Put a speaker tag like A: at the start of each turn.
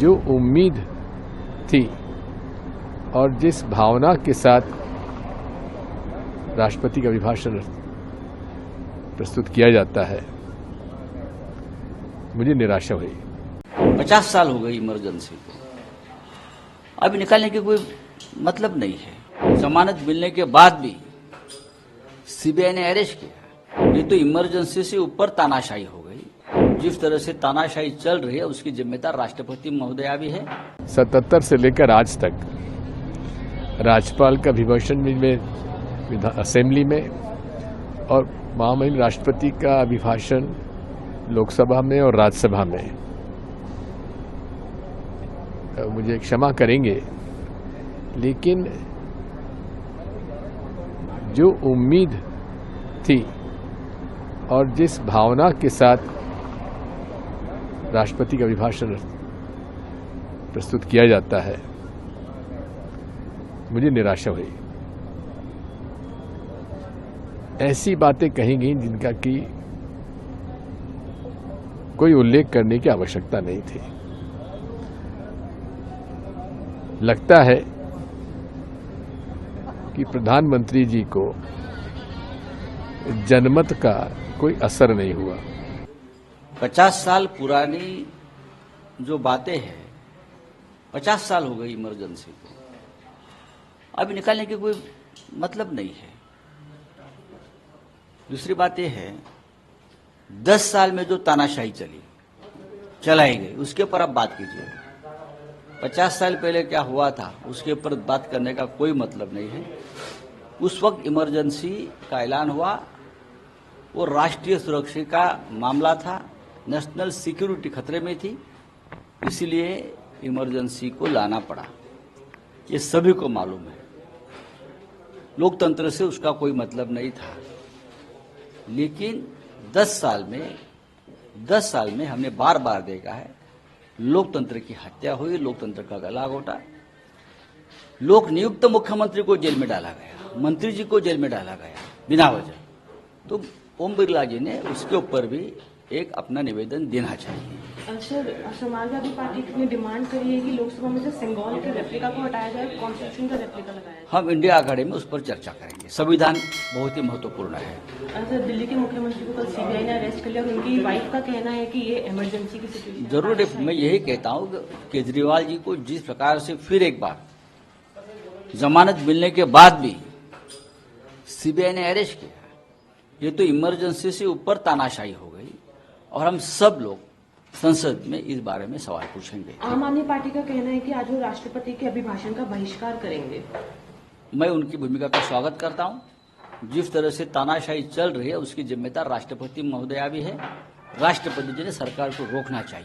A: जो उम्मीद थी और जिस भावना के साथ राष्ट्रपति का अभिभाषण प्रस्तुत किया जाता है, मुझे निराशा हुई।
B: 50 साल हो गई इमरजेंसी को, अभी निकालने की कोई मतलब नहीं है। जमानत मिलने के बाद भी सीबीआई ने अरेस्ट किया। ये तो इमरजेंसी से ऊपर तानाशाही हो गई। जिस तरह से तानाशाही चल रही है उसकी जिम्मेदार राष्ट्रपति महोदया भी है।
A: 77 से लेकर आज तक राज्यपाल का अभिभाषण में असेंबली में और महामहिम राष्ट्रपति का अभिभाषण लोकसभा में और राज्यसभा में, मुझे क्षमा करेंगे, लेकिन जो उम्मीद थी और जिस भावना के साथ राष्ट्रपति का अभिभाषण प्रस्तुत किया जाता है, मुझे निराशा हुई। ऐसी बातें कही गई जिनका कि कोई उल्लेख करने की आवश्यकता नहीं थी। लगता है कि प्रधानमंत्री जी को जनमत का कोई असर नहीं हुआ।
B: 50 साल पुरानी जो बातें हैं, 50 साल हो गई इमरजेंसी को, अभी निकालने की कोई मतलब नहीं है। दूसरी बात यह है, 10 साल में जो तानाशाही चलाई गई उसके ऊपर आप बात कीजिए। 50 साल पहले क्या हुआ था उसके ऊपर बात करने का कोई मतलब नहीं है। उस वक्त इमरजेंसी का ऐलान हुआ, वो राष्ट्रीय सुरक्षा का मामला था, नेशनल सिक्योरिटी खतरे में थी, इसलिए इमरजेंसी को लाना पड़ा। ये सभी को मालूम है। लोकतंत्र से उसका कोई मतलब नहीं था। लेकिन 10 साल में हमने बार बार देखा है, लोकतंत्र की हत्या हुई, लोकतंत्र का गला घोटा, लोक नियुक्त मुख्यमंत्री को जेल में डाला गया, मंत्री जी को जेल में डाला गया बिना वजह। तो ओम बिरला जी ने उसके ऊपर भी एक अपना निवेदन देना चाहिए।
C: सर, समाजवादी पार्टी ने डिमांड करी है कि लोकसभा में से सिंघल के रेप्लिका को हटाया जाए, कॉन्स्टिट्यूशन का रेप्लिका लगाया जाए।
B: हम इंडिया आघाड़ी में उस पर चर्चा करेंगे। संविधान बहुत ही महत्वपूर्ण है।
C: सर, दिल्ली के मुख्यमंत्री को कल सीबीआई ने अरेस्ट कर लिया और उनकी वाइफ का कहना है कि ये इमरजेंसी की सिचुएशन।
B: जरूर है। मैं यही कहता हूँ केजरीवाल जी को जिस प्रकार से फिर एक बार जमानत मिलने के बाद भी सीबीआई ने अरेस्ट किया, ये तो इमरजेंसी से ऊपर तानाशाही हो गई और हम सब लोग संसद में इस बारे में सवाल पूछेंगे।
C: आम आदमी पार्टी का कहना है कि आज वो राष्ट्रपति के अभिभाषण का बहिष्कार करेंगे।
B: मैं उनकी भूमिका का स्वागत करता हूं। जिस तरह से तानाशाही चल रही है उसकी जिम्मेदार राष्ट्रपति महोदया भी है। राष्ट्रपति जी ने सरकार को रोकना चाहिए।